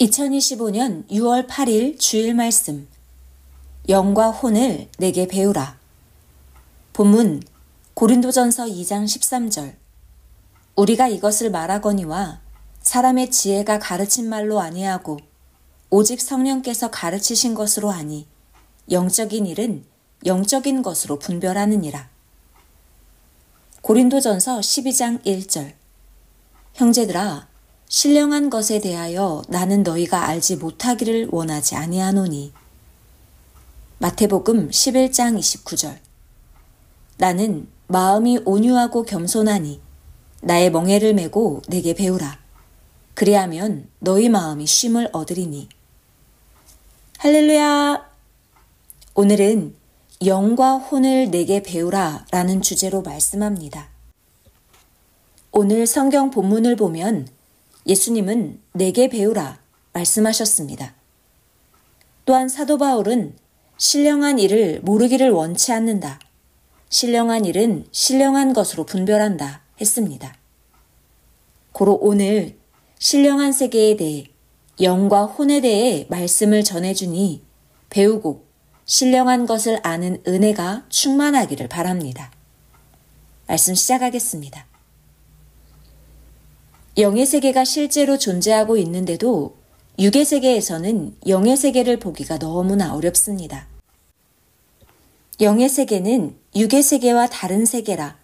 2025년 6월 8일 주일 말씀. 영과 혼을 내게 배우라. 본문 고린도전서 2장 13절. 우리가 이것을 말하거니와 사람의 지혜가 가르친 말로 아니하고 오직 성령께서 가르치신 것으로 하니 영적인 일은 영적인 것으로 분별하느니라. 고린도전서 12장 1절. 형제들아, 신령한 것에 대하여 나는 너희가 알지 못하기를 원하지 아니하노니. 마태복음 11장 29절. 나는 마음이 온유하고 겸손하니 나의 멍에를 메고 내게 배우라. 그리하면 너희 마음이 쉼을 얻으리니. 할렐루야! 오늘은 영과 혼을 내게 배우라 라는 주제로 말씀합니다. 오늘 성경 본문을 보면 예수님은 내게 배우라 말씀하셨습니다. 또한 사도 바울은 신령한 일을 모르기를 원치 않는다. 신령한 일은 신령한 것으로 분별한다 했습니다. 고로 오늘 신령한 세계에 대해 영과 혼에 대해 말씀을 전해주니 배우고 신령한 것을 아는 은혜가 충만하기를 바랍니다. 말씀 시작하겠습니다. 영의 세계가 실제로 존재하고 있는데도 육의 세계에서는 영의 세계를 보기가 너무나 어렵습니다. 영의 세계는 육의 세계와 다른 세계라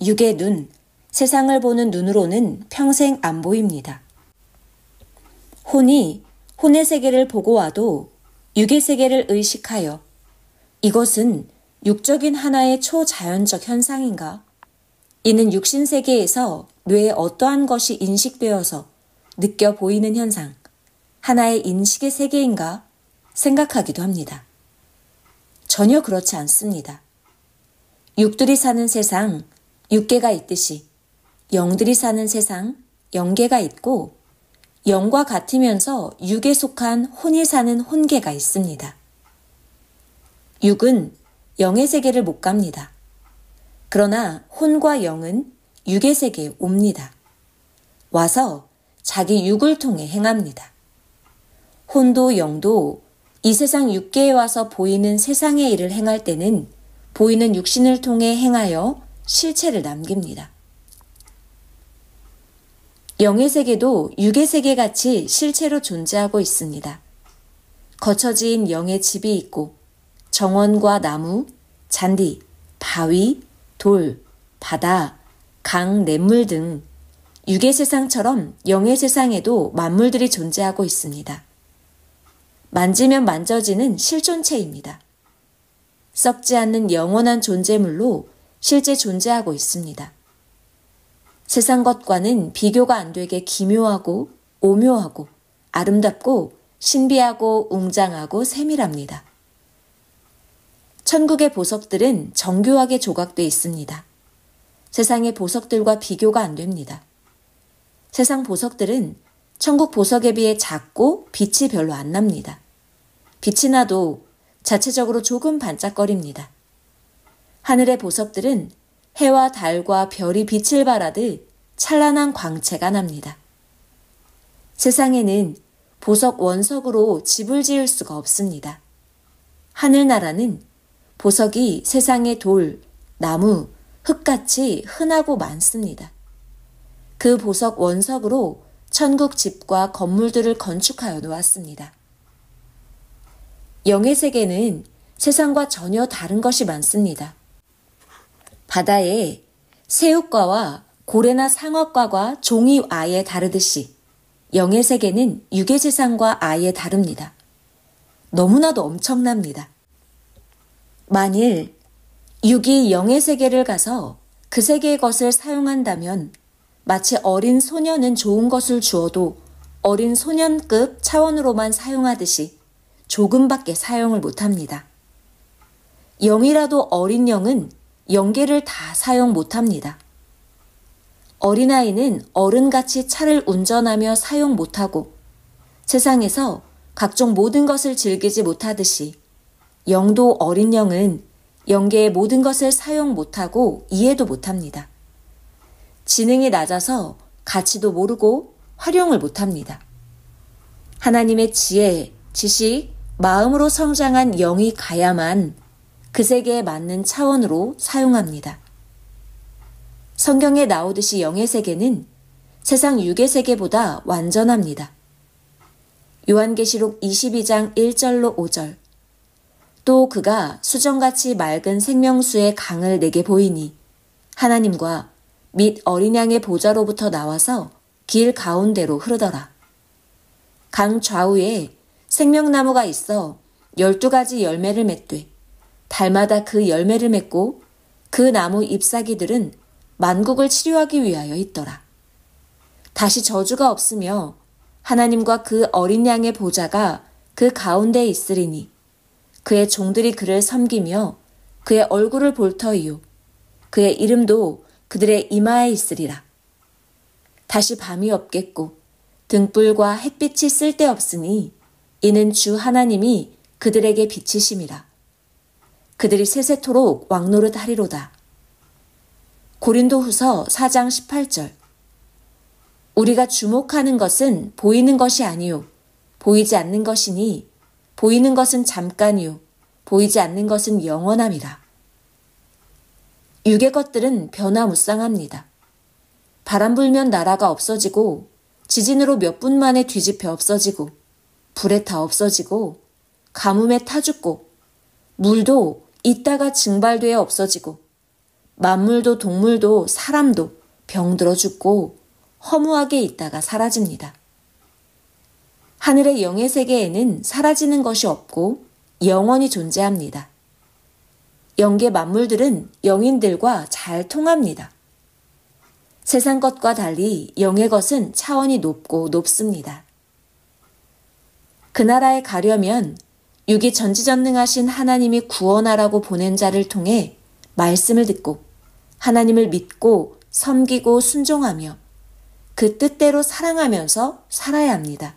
육의 눈, 세상을 보는 눈으로는 평생 안 보입니다. 혼이 혼의 세계를 보고 와도 육의 세계를 의식하여 이것은 육적인 하나의 초자연적 현상인가? 이는 육신 세계에서 뇌에 어떠한 것이 인식되어서 느껴 보이는 현상, 하나의 인식의 세계인가 생각하기도 합니다. 전혀 그렇지 않습니다. 육들이 사는 세상, 육계가 있듯이 영들이 사는 세상, 영계가 있고 영과 같으면서 육에 속한 혼이 사는 혼계가 있습니다. 육은 영의 세계를 못 갑니다. 그러나 혼과 영은 육의 세계에 옵니다. 와서 자기 육을 통해 행합니다. 혼도 영도 이 세상 육계에 와서 보이는 세상의 일을 행할 때는 보이는 육신을 통해 행하여 실체를 남깁니다. 영의 세계도 육의 세계같이 실체로 존재하고 있습니다. 거처진 영의 집이 있고 정원과 나무, 잔디, 바위, 돌, 바다, 강, 냇물 등 육의 세상처럼 영의 세상에도 만물들이 존재하고 있습니다. 만지면 만져지는 실존체입니다. 썩지 않는 영원한 존재물로 실제 존재하고 있습니다. 세상 것과는 비교가 안 되게 기묘하고 오묘하고 아름답고 신비하고 웅장하고 세밀합니다. 천국의 보석들은 정교하게 조각되어 있습니다. 세상의 보석들과 비교가 안 됩니다. 세상 보석들은 천국 보석에 비해 작고 빛이 별로 안 납니다. 빛이 나도 자체적으로 조금 반짝거립니다. 하늘의 보석들은 해와 달과 별이 빛을 발하듯 찬란한 광채가 납니다. 세상에는 보석 원석으로 집을 지을 수가 없습니다. 하늘나라는 보석이 세상의 돌, 나무, 흙같이 흔하고 많습니다. 그 보석 원석으로 천국 집과 건물들을 건축하여 놓았습니다. 영의 세계는 세상과 전혀 다른 것이 많습니다. 바다에 새우과와 고래나 상어과가 종이 아예 다르듯이 영의 세계는 육의 세상과 아예 다릅니다. 너무나도 엄청납니다. 만일 육이 영의 세계를 가서 그 세계의 것을 사용한다면 마치 어린 소년은 좋은 것을 주어도 어린 소년급 차원으로만 사용하듯이 조금밖에 사용을 못합니다. 영이라도 어린 영은 영계를 다 사용 못합니다. 어린아이는 어른같이 차를 운전하며 사용 못하고 세상에서 각종 모든 것을 즐기지 못하듯이 영도 어린 영은 영계의 모든 것을 사용 못하고 이해도 못합니다. 지능이 낮아서 가치도 모르고 활용을 못합니다. 하나님의 지혜, 지식, 마음으로 성장한 영이 가야만 그 세계에 맞는 차원으로 사용합니다. 성경에 나오듯이 영의 세계는 세상 육의 세계보다 완전합니다. 요한계시록 22장 1절로 5절. 또 그가 수정같이 맑은 생명수의 강을 내게 보이니 하나님과 및 어린 양의 보좌로부터 나와서 길 가운데로 흐르더라. 강 좌우에 생명나무가 있어 12가지 열매를 맺되 달마다 그 열매를 맺고 그 나무 잎사귀들은 만국을 치료하기 위하여 있더라. 다시 저주가 없으며 하나님과 그 어린 양의 보좌가 그 가운데에 있으리니 그의 종들이 그를 섬기며 그의 얼굴을 볼 터이요 그의 이름도 그들의 이마에 있으리라. 다시 밤이 없겠고 등불과 햇빛이 쓸데없으니 이는 주 하나님이 그들에게 비치심이라. 그들이 세세토록 왕노릇 하리로다. 고린도후서 4장 18절. 우리가 주목하는 것은 보이는 것이 아니요 보이지 않는 것이니 보이는 것은 잠깐이요 보이지 않는 것은 영원함이라. 육의 것들은 변화무쌍합니다. 바람 불면 나라가 없어지고 지진으로 몇 분 만에 뒤집혀 없어지고 불에 타 없어지고 가뭄에 타 죽고 물도 있다가 증발되어 없어지고 만물도 동물도 사람도 병들어 죽고 허무하게 있다가 사라집니다. 하늘의 영의 세계에는 사라지는 것이 없고 영원히 존재합니다. 영계 만물들은 영인들과 잘 통합니다. 세상 것과 달리 영의 것은 차원이 높고 높습니다. 그 나라에 가려면 육이 전지전능하신 하나님이 구원하라고 보낸 자를 통해 말씀을 듣고 하나님을 믿고 섬기고 순종하며 그 뜻대로 사랑하면서 살아야 합니다.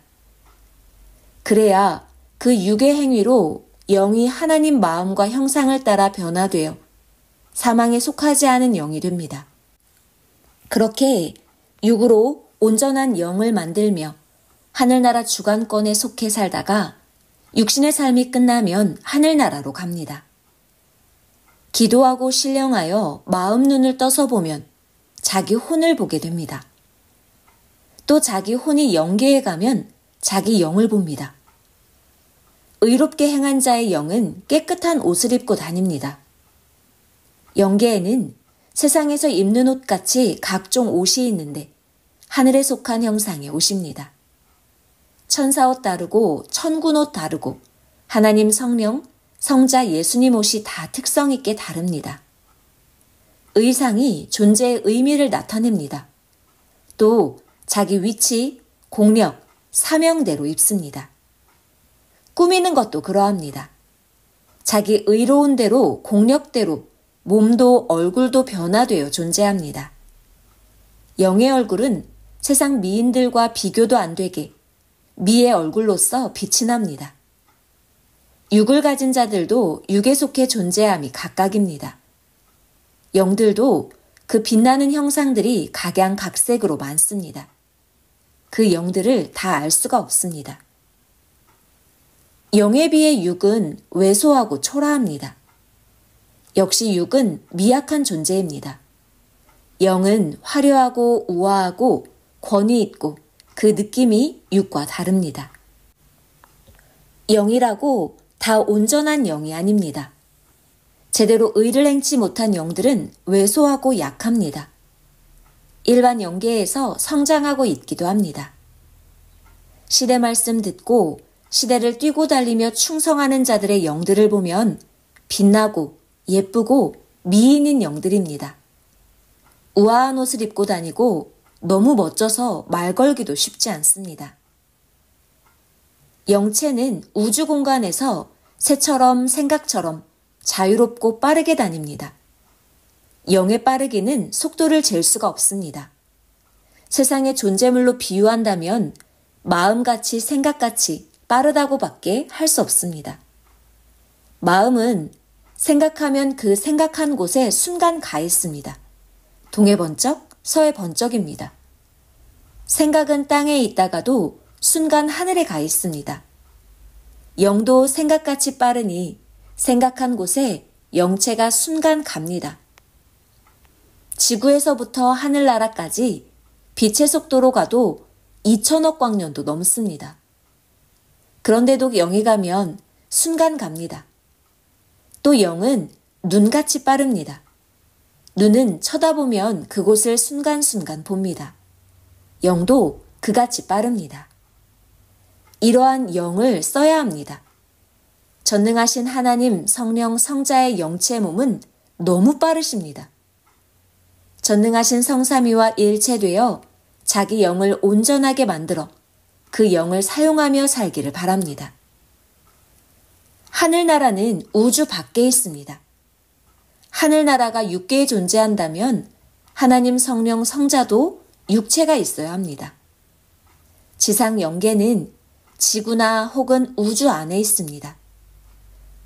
그래야 그 육의 행위로 영이 하나님 마음과 형상을 따라 변화되어 사망에 속하지 않은 영이 됩니다. 그렇게 육으로 온전한 영을 만들며 하늘나라 주관권에 속해 살다가 육신의 삶이 끝나면 하늘나라로 갑니다. 기도하고 신령하여 마음 눈을 떠서 보면 자기 혼을 보게 됩니다. 또 자기 혼이 영계에 가면 자기 영을 봅니다. 의롭게 행한 자의 영은 깨끗한 옷을 입고 다닙니다. 영계에는 세상에서 입는 옷같이 각종 옷이 있는데 하늘에 속한 형상의 옷입니다. 천사 옷 다르고 천군 옷 다르고 하나님 성령, 성자 예수님 옷이 다 특성 있게 다릅니다. 의상이 존재의 의미를 나타냅니다. 또 자기 위치, 공력, 사명대로 입습니다. 꾸미는 것도 그러합니다. 자기 의로운 대로 공력대로 몸도 얼굴도 변화되어 존재합니다. 영의 얼굴은 세상 미인들과 비교도 안 되게 미의 얼굴로서 빛이 납니다. 육을 가진 자들도 육에 속해 존재함이 각각입니다. 영들도 그 빛나는 형상들이 각양각색으로 많습니다. 그 영들을 다 알 수가 없습니다. 영에 비해 육은 왜소하고 초라합니다. 역시 육은 미약한 존재입니다. 영은 화려하고 우아하고 권위 있고 그 느낌이 육과 다릅니다. 영이라고 다 온전한 영이 아닙니다. 제대로 의를 행치 못한 영들은 왜소하고 약합니다. 일반 영계에서 성장하고 있기도 합니다. 시대 말씀 듣고 시대를 뛰고 달리며 충성하는 자들의 영들을 보면 빛나고 예쁘고 미인인 영들입니다. 우아한 옷을 입고 다니고 너무 멋져서 말 걸기도 쉽지 않습니다. 영체는 우주 공간에서 새처럼 생각처럼 자유롭고 빠르게 다닙니다. 영의 빠르기는 속도를 잴 수가 없습니다. 세상의 존재물로 비유한다면 마음같이 생각같이 빠르다고밖에 할 수 없습니다. 마음은 생각하면 그 생각한 곳에 순간 가 있습니다. 동해 번쩍, 서해 번쩍입니다. 생각은 땅에 있다가도 순간 하늘에 가 있습니다. 영도 생각같이 빠르니 생각한 곳에 영체가 순간 갑니다. 지구에서부터 하늘나라까지 빛의 속도로 가도 2천억 광년도 넘습니다. 그런데도 영이 가면 순간 갑니다. 또 영은 눈같이 빠릅니다. 눈은 쳐다보면 그곳을 순간순간 봅니다. 영도 그같이 빠릅니다. 이러한 영을 써야 합니다. 전능하신 하나님 성령 성자의 영체 몸은 너무 빠르십니다. 전능하신 성삼위와 일체되어 자기 영을 온전하게 만들어 그 영을 사용하며 살기를 바랍니다. 하늘나라는 우주 밖에 있습니다. 하늘나라가 육계에 존재한다면 하나님 성령 성자도 육체가 있어야 합니다. 지상 영계는 지구나 혹은 우주 안에 있습니다.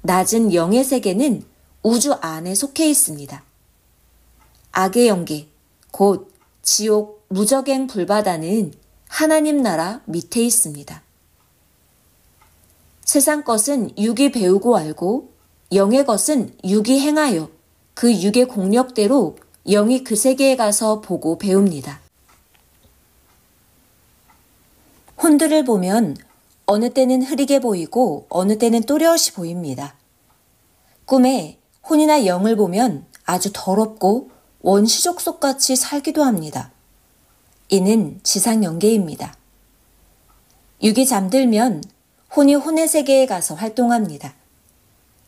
낮은 영의 세계는 우주 안에 속해 있습니다. 악의 영계, 곧 지옥, 무적행 불바다는 하나님 나라 밑에 있습니다. 세상 것은 육이 배우고 알고 영의 것은 육이 행하여 그 육의 공력대로 영이 그 세계에 가서 보고 배웁니다. 혼들을 보면 어느 때는 흐리게 보이고 어느 때는 또렷이 보입니다. 꿈에 혼이나 영을 보면 아주 더럽고 원시족 속같이 살기도 합니다. 이는 지상 영계입니다. 육이 잠들면 혼이 혼의 세계에 가서 활동합니다.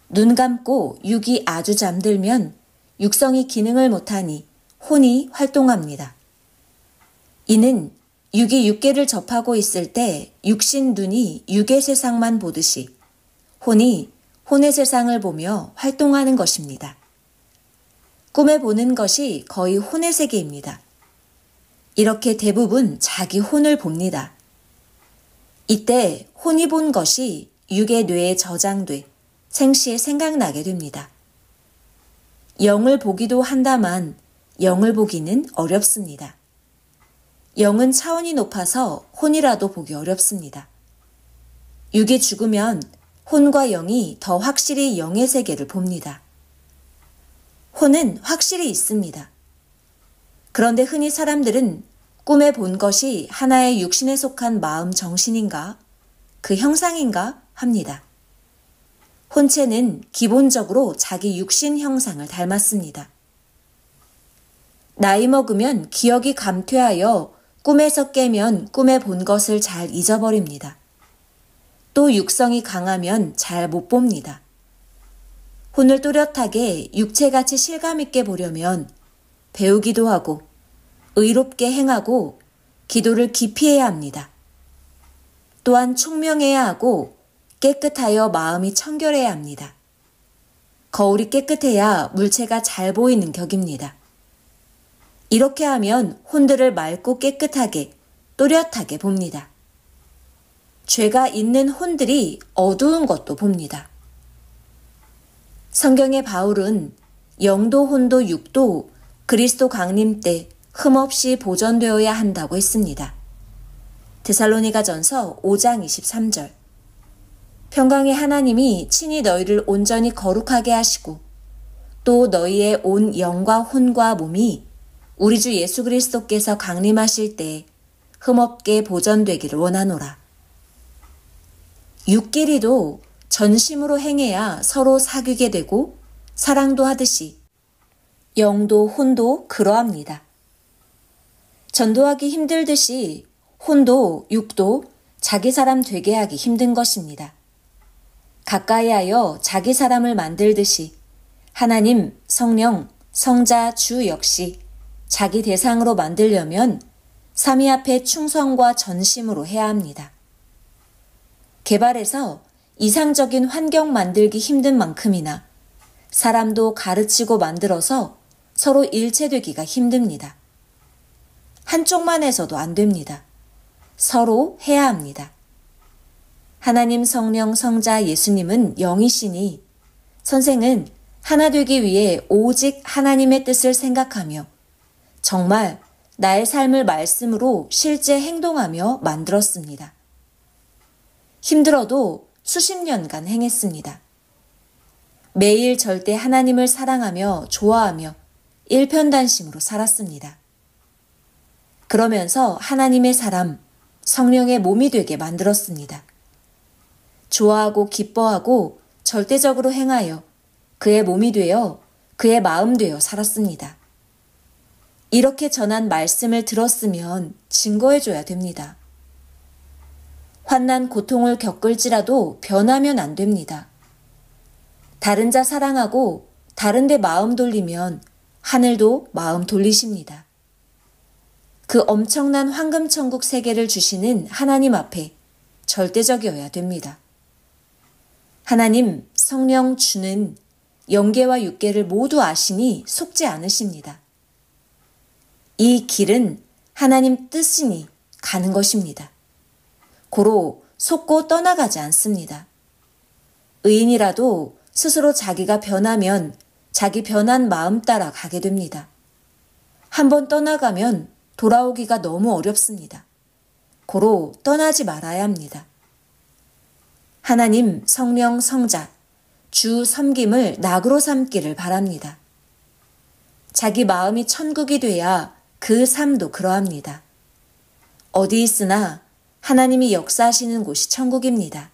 눈 감고 육이 아주 잠들면 육성이 기능을 못하니 혼이 활동합니다. 이는 육이 육계를 접하고 있을 때 육신 눈이 육의 세상만 보듯이 혼이 혼의 세상을 보며 활동하는 것입니다. 꿈에 보는 것이 거의 혼의 세계입니다. 이렇게 대부분 자기 혼을 봅니다. 이때 혼이 본 것이 육의 뇌에 저장돼 생시에 생각나게 됩니다. 영을 보기도 한다만 영을 보기는 어렵습니다. 영은 차원이 높아서 혼이라도 보기 어렵습니다. 육이 죽으면 혼과 영이 더 확실히 영의 세계를 봅니다. 혼은 확실히 있습니다. 그런데 흔히 사람들은 꿈에 본 것이 하나의 육신에 속한 마음 정신인가, 그 형상인가 합니다. 혼체는 기본적으로 자기 육신 형상을 닮았습니다. 나이 먹으면 기억이 감퇴하여 꿈에서 깨면 꿈에 본 것을 잘 잊어버립니다. 또 육성이 강하면 잘 못 봅니다. 혼을 또렷하게 육체같이 실감있게 보려면 배우기도 하고 의롭게 행하고 기도를 깊이 해야 합니다. 또한 총명해야 하고 깨끗하여 마음이 청결해야 합니다. 거울이 깨끗해야 물체가 잘 보이는 격입니다. 이렇게 하면 혼들을 맑고 깨끗하게 또렷하게 봅니다. 죄가 있는 혼들이 어두운 것도 봅니다. 성경의 바울은 영도 혼도 육도 그리스도 강림 때 흠없이 보존되어야 한다고 했습니다. 데살로니가전서 5장 23절. 평강의 하나님이 친히 너희를 온전히 거룩하게 하시고 또 너희의 온 영과 혼과 몸이 우리 주 예수 그리스도께서 강림하실 때 흠없게 보존되기를 원하노라. 육끼리도 전심으로 행해야 서로 사귀게 되고 사랑도 하듯이 영도 혼도 그러합니다. 전도하기 힘들듯이 혼도 육도 자기 사람 되게 하기 힘든 것입니다. 가까이 하여 자기 사람을 만들듯이 하나님, 성령, 성자, 주 역시 자기 대상으로 만들려면 삼위 앞에 충성과 전심으로 해야 합니다. 개발에서 이상적인 환경 만들기 힘든 만큼이나 사람도 가르치고 만들어서 서로 일체되기가 힘듭니다. 한쪽만 해서도 안 됩니다. 서로 해야 합니다. 하나님 성령 성자 예수님은 영이시니 선생은 하나 되기 위해 오직 하나님의 뜻을 생각하며 정말 나의 삶을 말씀으로 실제 행동하며 만들었습니다. 힘들어도 수십 년간 행했습니다. 매일 절대 하나님을 사랑하며 좋아하며 일편단심으로 살았습니다. 그러면서 하나님의 사람, 성령의 몸이 되게 만들었습니다. 좋아하고 기뻐하고 절대적으로 행하여 그의 몸이 되어 그의 마음 되어 살았습니다. 이렇게 전한 말씀을 들었으면 증거해줘야 됩니다. 환난 고통을 겪을지라도 변하면 안 됩니다. 다른 자 사랑하고 다른 데 마음 돌리면 하늘도 마음 돌리십니다. 그 엄청난 황금천국 세계를 주시는 하나님 앞에 절대적이어야 됩니다. 하나님 성령 주는 영계와 육계를 모두 아시니 속지 않으십니다. 이 길은 하나님 뜻이니 가는 것입니다. 고로 속고 떠나가지 않습니다. 의인이라도 스스로 자기가 변하면 자기 변한 마음 따라 가게 됩니다. 한번 떠나가면 돌아오기가 너무 어렵습니다. 고로 떠나지 말아야 합니다. 하나님, 성령, 성자, 주 섬김을 낙으로 삼기를 바랍니다. 자기 마음이 천국이 돼야 그 삶도 그러합니다. 어디 있으나 하나님이 역사하시는 곳이 천국입니다.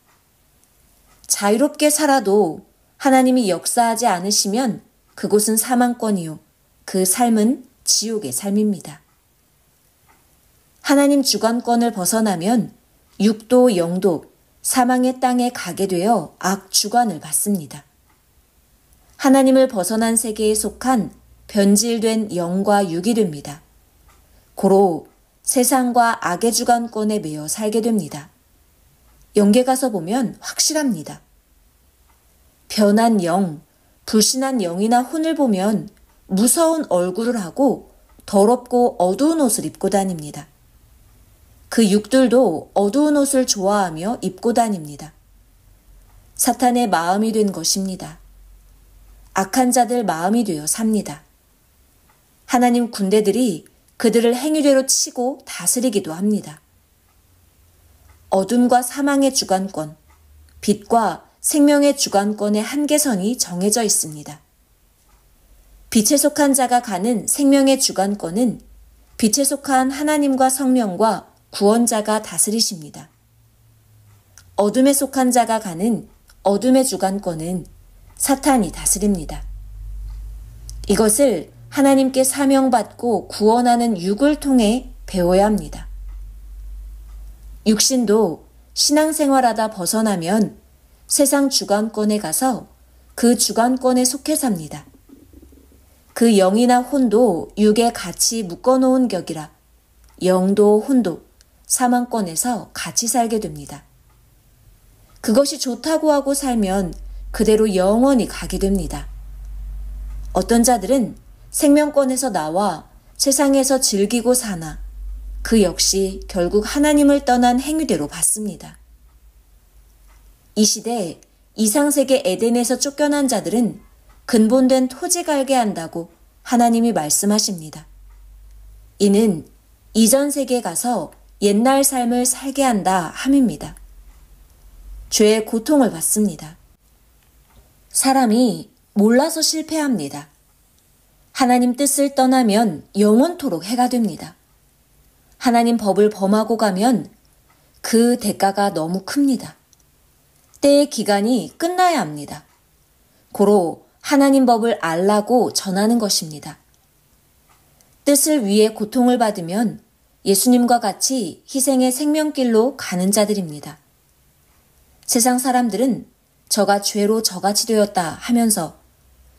자유롭게 살아도 하나님이 역사하지 않으시면 그곳은 사망권이요. 그 삶은 지옥의 삶입니다. 하나님 주관권을 벗어나면 육도 영도 사망의 땅에 가게 되어 악 주관을 받습니다. 하나님을 벗어난 세계에 속한 변질된 영과 육이 됩니다. 고로 세상과 악의 주관권에 매여 살게 됩니다. 영계 가서 보면 확실합니다. 변한 영, 불신한 영이나 혼을 보면 무서운 얼굴을 하고 더럽고 어두운 옷을 입고 다닙니다. 그 육들도 어두운 옷을 좋아하며 입고 다닙니다. 사탄의 마음이 된 것입니다. 악한 자들 마음이 되어 삽니다. 하나님 군대들이 그들을 행위대로 치고 다스리기도 합니다. 어둠과 사망의 주관권, 빛과 생명의 주관권의 한계선이 정해져 있습니다. 빛에 속한 자가 가는 생명의 주관권은 빛에 속한 하나님과 성령과 구원자가 다스리십니다. 어둠에 속한 자가 가는 어둠의 주관권은 사탄이 다스립니다. 이것을 하나님께 사명받고 구원하는 육을 통해 배워야 합니다. 육신도 신앙생활하다 벗어나면 세상 주관권에 가서 그 주관권에 속해 삽니다. 그 영이나 혼도 육에 같이 묶어놓은 격이라 영도 혼도 사망권에서 같이 살게 됩니다. 그것이 좋다고 하고 살면 그대로 영원히 가게 됩니다. 어떤 자들은 생명권에서 나와 세상에서 즐기고 사나 그 역시 결국 하나님을 떠난 행위대로 받습니다. 이 시대 이상세계 에덴에서 쫓겨난 자들은 근본된 토지 갈게 한다고 하나님이 말씀하십니다. 이는 이전 세계에 가서 옛날 삶을 살게 한다 함입니다. 죄의 고통을 받습니다. 사람이 몰라서 실패합니다. 하나님 뜻을 떠나면 영원토록 해가 됩니다. 하나님 법을 범하고 가면 그 대가가 너무 큽니다. 때의 기간이 끝나야 합니다. 고로 하나님 법을 알라고 전하는 것입니다. 뜻을 위해 고통을 받으면 예수님과 같이 희생의 생명길로 가는 자들입니다. 세상 사람들은 저가 죄로 저같이 되었다 하면서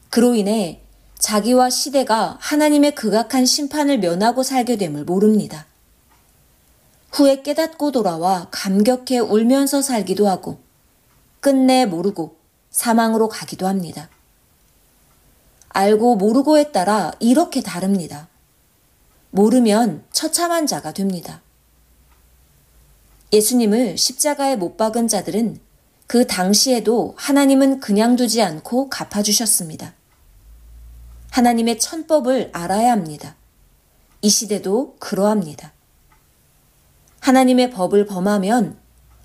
그로 인해 자기와 시대가 하나님의 극악한 심판을 면하고 살게 됨을 모릅니다. 후에 깨닫고 돌아와 감격해 울면서 살기도 하고 끝내 모르고 사망으로 가기도 합니다. 알고 모르고에 따라 이렇게 다릅니다. 모르면 처참한 자가 됩니다. 예수님을 십자가에 못 박은 자들은 그 당시에도 하나님은 그냥 두지 않고 갚아주셨습니다. 하나님의 천법을 알아야 합니다. 이 시대도 그러합니다. 하나님의 법을 범하면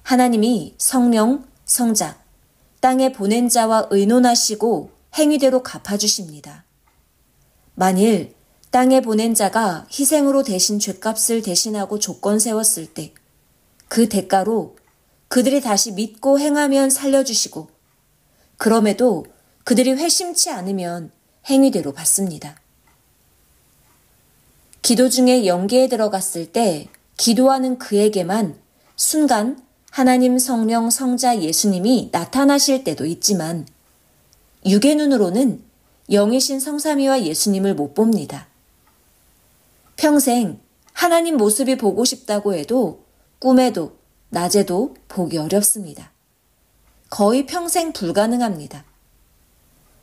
하나님이 성령, 성자, 땅에 보낸 자와 의논하시고 행위대로 갚아주십니다. 만일 땅에 보낸 자가 희생으로 대신 죗값을 대신하고 조건 세웠을 때 그 대가로 그들이 다시 믿고 행하면 살려주시고 그럼에도 그들이 회심치 않으면 행위대로 받습니다. 기도 중에 영계에 들어갔을 때 기도하는 그에게만 순간 하나님 성령 성자 예수님이 나타나실 때도 있지만 육의 눈으로는 영이신 성삼위와 예수님을 못 봅니다. 평생 하나님 모습이 보고 싶다고 해도 꿈에도 낮에도 보기 어렵습니다. 거의 평생 불가능합니다.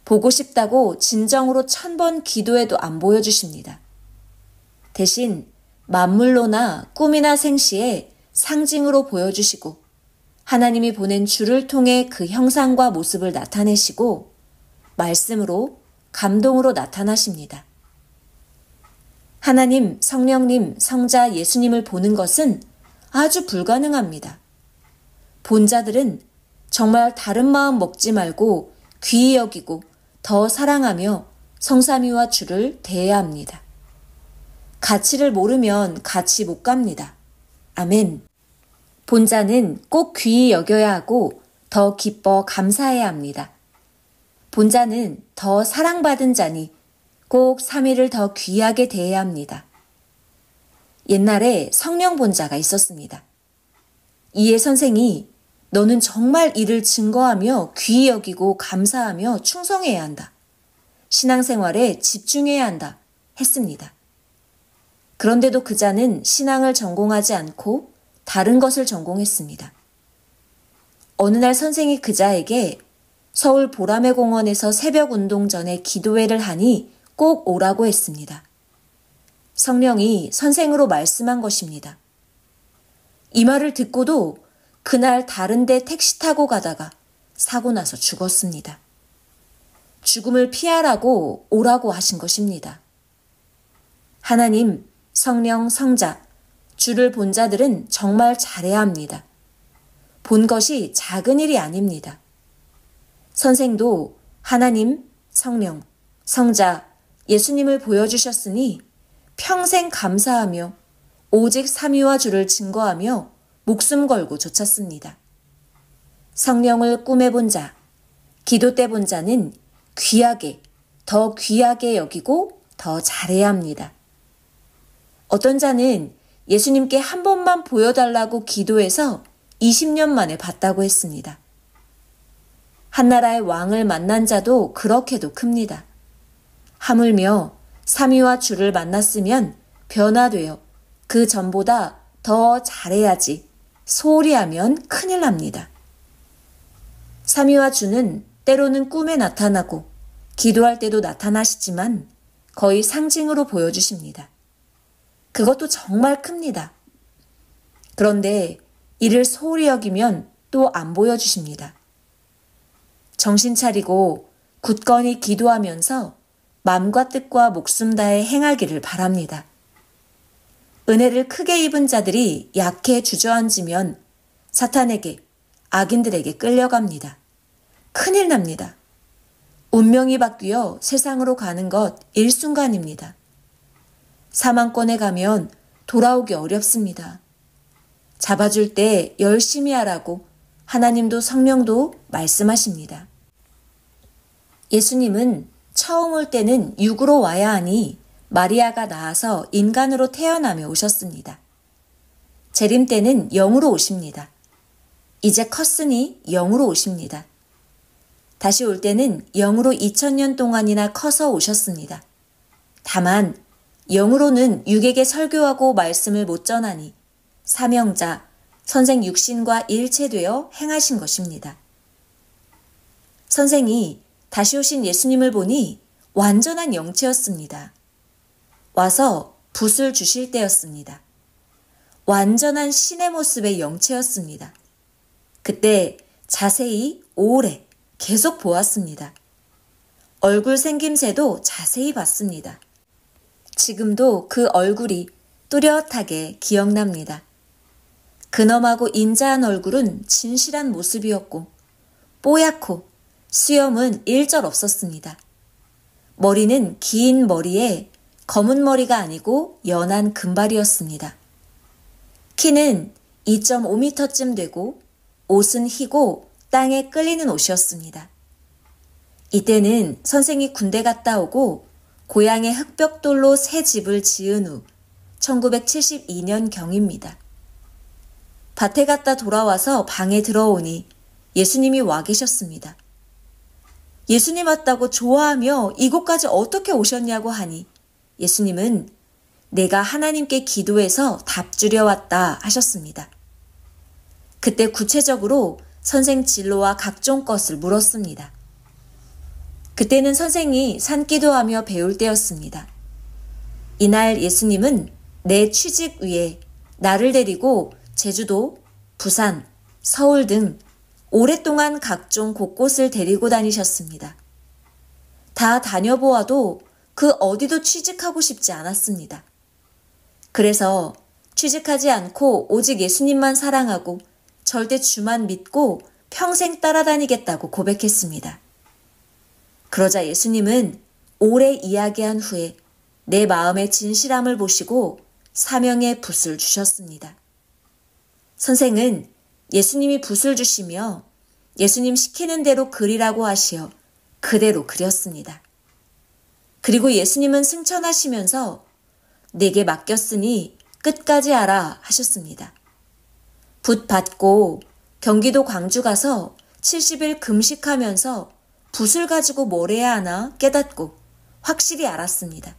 보고 싶다고 진정으로 1000번 기도해도 안 보여주십니다. 대신 만물로나 꿈이나 생시에 상징으로 보여주시고 하나님이 보낸 주를 통해 그 형상과 모습을 나타내시고 말씀으로 감동으로 나타나십니다. 하나님, 성령님, 성자 예수님을 보는 것은 아주 불가능합니다. 본자들은 정말 다른 마음 먹지 말고 귀히 여기고 더 사랑하며 성삼위와 주를 대해야 합니다. 가치를 모르면 같이 못 갑니다. 아멘. 본자는 꼭 귀히 여겨야 하고 더 기뻐 감사해야 합니다. 본자는 더 사랑받은 자니 꼭 삼위를 더 귀하게 대해야 합니다. 옛날에 성령 본자가 있었습니다. 이에 선생이 너는 정말 이를 증거하며 귀히 여기고 감사하며 충성해야 한다. 신앙생활에 집중해야 한다. 했습니다. 그런데도 그 자는 신앙을 전공하지 않고 다른 것을 전공했습니다. 어느 날 선생이 그 자에게 서울 보라매 공원에서 새벽 운동 전에 기도회를 하니 꼭 오라고 했습니다. 성령이 선생으로 말씀한 것입니다. 이 말을 듣고도 그날 다른 데 택시 타고 가다가 사고 나서 죽었습니다. 죽음을 피하라고 오라고 하신 것입니다. 하나님, 성령, 성자, 주를 본 자들은 정말 잘해야 합니다. 본 것이 작은 일이 아닙니다. 선생도 하나님, 성령, 성자, 예수님을 보여주셨으니 평생 감사하며 오직 삼위와 주를 증거하며 목숨 걸고 쫓았습니다. 성령을 꿈에 본 자, 기도 때 본 자는 귀하게, 더 귀하게 여기고 더 잘해야 합니다. 어떤 자는 예수님께 한 번만 보여달라고 기도해서 20년 만에 봤다고 했습니다. 한나라의 왕을 만난 자도 그렇게도 큽니다. 하물며 삼위와 주를 만났으면 변화되어 그 전보다 더 잘해야지 소홀히 하면 큰일 납니다. 삼위와 주는 때로는 꿈에 나타나고 기도할 때도 나타나시지만 거의 상징으로 보여주십니다. 그것도 정말 큽니다. 그런데 이를 소홀히 여기면 또 안 보여주십니다. 정신 차리고 굳건히 기도하면서 마음과 뜻과 목숨 다해 행하기를 바랍니다. 은혜를 크게 입은 자들이 약해 주저앉으면 사탄에게, 악인들에게 끌려갑니다. 큰일 납니다. 운명이 바뀌어 세상으로 가는 것 일순간입니다. 사망권에 가면 돌아오기 어렵습니다. 잡아줄 때 열심히 하라고 하나님도 성령도 말씀하십니다. 예수님은 처음 올 때는 육으로 와야 하니 마리아가 낳아서 인간으로 태어나며 오셨습니다. 재림 때는 영으로 오십니다. 이제 컸으니 영으로 오십니다. 다시 올 때는 영으로 2000년 동안이나 커서 오셨습니다. 다만 영으로는 육에게 설교하고 말씀을 못 전하니 사명자, 선생 육신과 일체되어 행하신 것입니다. 선생이 다시 오신 예수님을 보니 완전한 영체였습니다. 와서 붓을 주실 때였습니다. 완전한 신의 모습의 영체였습니다. 그때 자세히 오래 계속 보았습니다. 얼굴 생김새도 자세히 봤습니다. 지금도 그 얼굴이 뚜렷하게 기억납니다. 근엄하고 인자한 얼굴은 진실한 모습이었고 뽀얗고 수염은 일절 없었습니다. 머리는 긴 머리에 검은 머리가 아니고 연한 금발이었습니다. 키는 2.5m쯤 되고 옷은 희고 땅에 끌리는 옷이었습니다. 이때는 선생이 군대 갔다 오고 고향의 흙벽돌로 새 집을 지은 후 1972년 경입니다. 밭에 갔다 돌아와서 방에 들어오니 예수님이 와 계셨습니다. 예수님 왔다고 좋아하며 이곳까지 어떻게 오셨냐고 하니 예수님은 내가 하나님께 기도해서 답 주려 왔다 하셨습니다. 그때 구체적으로 선생 진로와 각종 것을 물었습니다. 그때는 선생이 산기도하며 배울 때였습니다. 이날 예수님은 내 취직 위에 나를 데리고 제주도, 부산, 서울 등 오랫동안 각종 곳곳을 데리고 다니셨습니다. 다 다녀보아도 그 어디도 취직하고 싶지 않았습니다. 그래서 취직하지 않고 오직 예수님만 사랑하고 절대 주만 믿고 평생 따라다니겠다고 고백했습니다. 그러자 예수님은 오래 이야기한 후에 내 마음의 진실함을 보시고 사명의 붓을 주셨습니다. 선생은 예수님이 붓을 주시며 예수님 시키는 대로 그리라고 하시어 그대로 그렸습니다. 그리고 예수님은 승천하시면서 내게 맡겼으니 끝까지 하라 하셨습니다. 붓 받고 경기도 광주 가서 70일 금식하면서 붓을 가지고 뭘 해야 하나 깨닫고 확실히 알았습니다.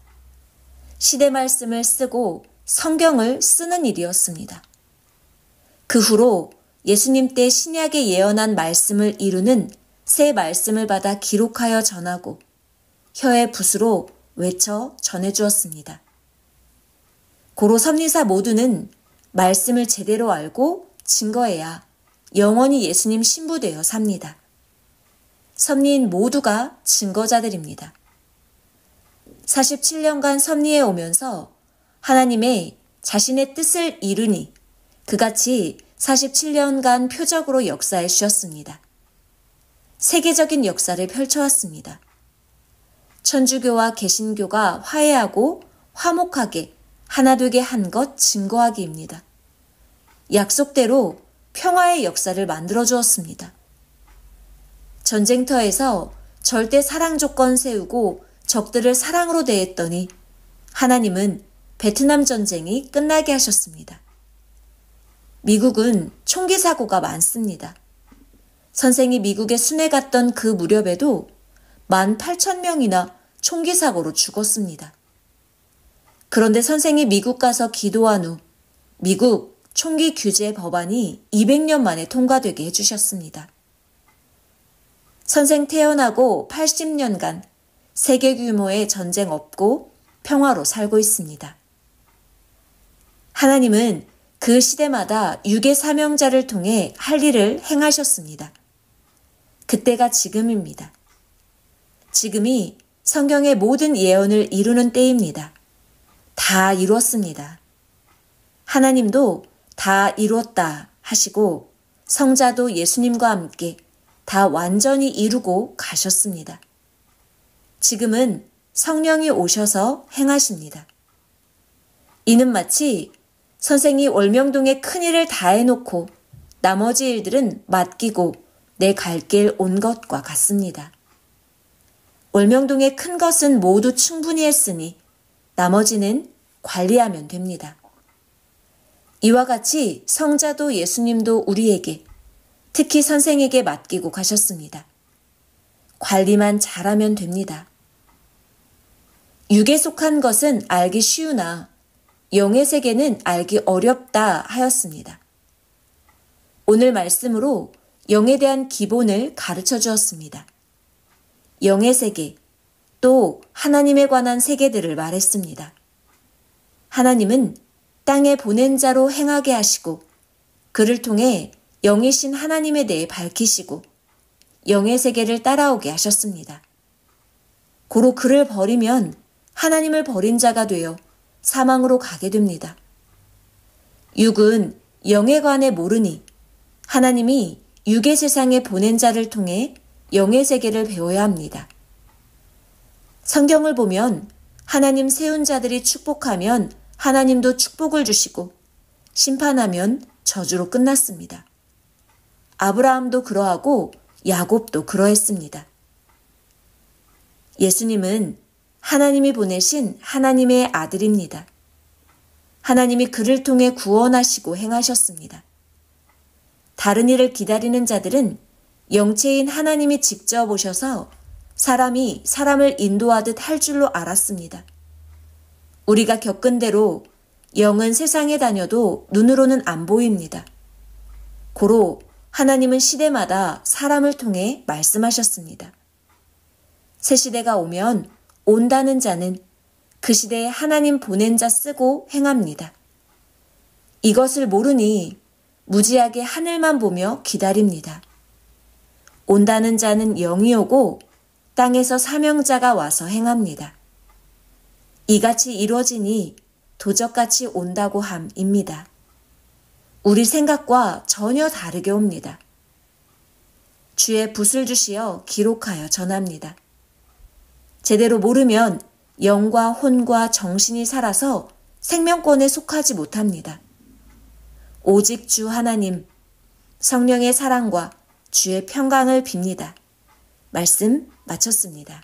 시대 말씀을 쓰고 성경을 쓰는 일이었습니다. 그 후로 예수님 때 신약에 예언한 말씀을 이루는 새 말씀을 받아 기록하여 전하고 혀의 붓으로 외쳐 전해주었습니다. 고로 섭리사 모두는 말씀을 제대로 알고 증거해야 영원히 예수님 신부되어 삽니다. 섭리인 모두가 증거자들입니다. 47년간 섭리해 오면서 하나님의 자신의 뜻을 이루니 그같이 47년간 표적으로 역사해 주셨습니다. 세계적인 역사를 펼쳐왔습니다. 천주교와 개신교가 화해하고 화목하게 하나 되게 한 것 증거하기입니다. 약속대로 평화의 역사를 만들어 주었습니다. 전쟁터에서 절대 사랑 조건 세우고 적들을 사랑으로 대했더니 하나님은 베트남 전쟁이 끝나게 하셨습니다. 미국은 총기 사고가 많습니다. 선생이 미국에 순회 갔던 그 무렵에도 18,000명이나 총기 사고로 죽었습니다. 그런데 선생이 미국 가서 기도한 후 미국 총기 규제 법안이 200년 만에 통과되게 해주셨습니다. 선생 태어나고 80년간 세계 규모의 전쟁 없고 평화로 살고 있습니다. 하나님은 그 시대마다 유괴 사명자를 통해 할 일을 행하셨습니다. 그때가 지금입니다. 지금이 성경의 모든 예언을 이루는 때입니다. 다 이루었습니다. 하나님도 다 이루었다 하시고 성자도 예수님과 함께 다 완전히 이루고 가셨습니다. 지금은 성령이 오셔서 행하십니다. 이는 마치 선생이 월명동에 큰일을 다 해놓고 나머지 일들은 맡기고 내 갈 길 온 것과 같습니다. 월명동의 큰 것은 모두 충분히 했으니 나머지는 관리하면 됩니다. 이와 같이 성자도 예수님도 우리에게 특히 선생에게 맡기고 가셨습니다. 관리만 잘하면 됩니다. 육에 속한 것은 알기 쉬우나 영의 세계는 알기 어렵다 하였습니다. 오늘 말씀으로 영에 대한 기본을 가르쳐 주었습니다. 영의 세계, 또 하나님에 관한 세계들을 말했습니다. 하나님은 땅에 보낸 자로 행하게 하시고 그를 통해 영이신 하나님에 대해 밝히시고 영의 세계를 따라오게 하셨습니다. 고로 그를 버리면 하나님을 버린 자가 되어 사망으로 가게 됩니다. 육은 영에 관해 모르니 하나님이 육의 세상에 보낸 자를 통해 영의 세계를 배워야 합니다. 성경을 보면 하나님 세운 자들이 축복하면 하나님도 축복을 주시고 심판하면 저주로 끝났습니다. 아브라함도 그러하고 야곱도 그러했습니다. 예수님은 하나님이 보내신 하나님의 아들입니다. 하나님이 그를 통해 구원하시고 행하셨습니다. 다른 일을 기다리는 자들은 영체인 하나님이 직접 오셔서 사람이 사람을 인도하듯 할 줄로 알았습니다. 우리가 겪은 대로 영은 세상에 다녀도 눈으로는 안 보입니다. 고로 하나님은 시대마다 사람을 통해 말씀하셨습니다. 새 시대가 오면 온다는 자는 그 시대에 하나님 보낸 자 쓰고 행합니다. 이것을 모르니 무지하게 하늘만 보며 기다립니다. 온다는 자는 영이 오고 땅에서 사명자가 와서 행합니다. 이같이 이루어지니 도적같이 온다고 함입니다. 우리 생각과 전혀 다르게 옵니다. 주의 붓을 주시어 기록하여 전합니다. 제대로 모르면 영과 혼과 정신이 살아서 생명권에 속하지 못합니다. 오직 주 하나님, 성령의 사랑과 주의 평강을 빕니다. 말씀 마쳤습니다.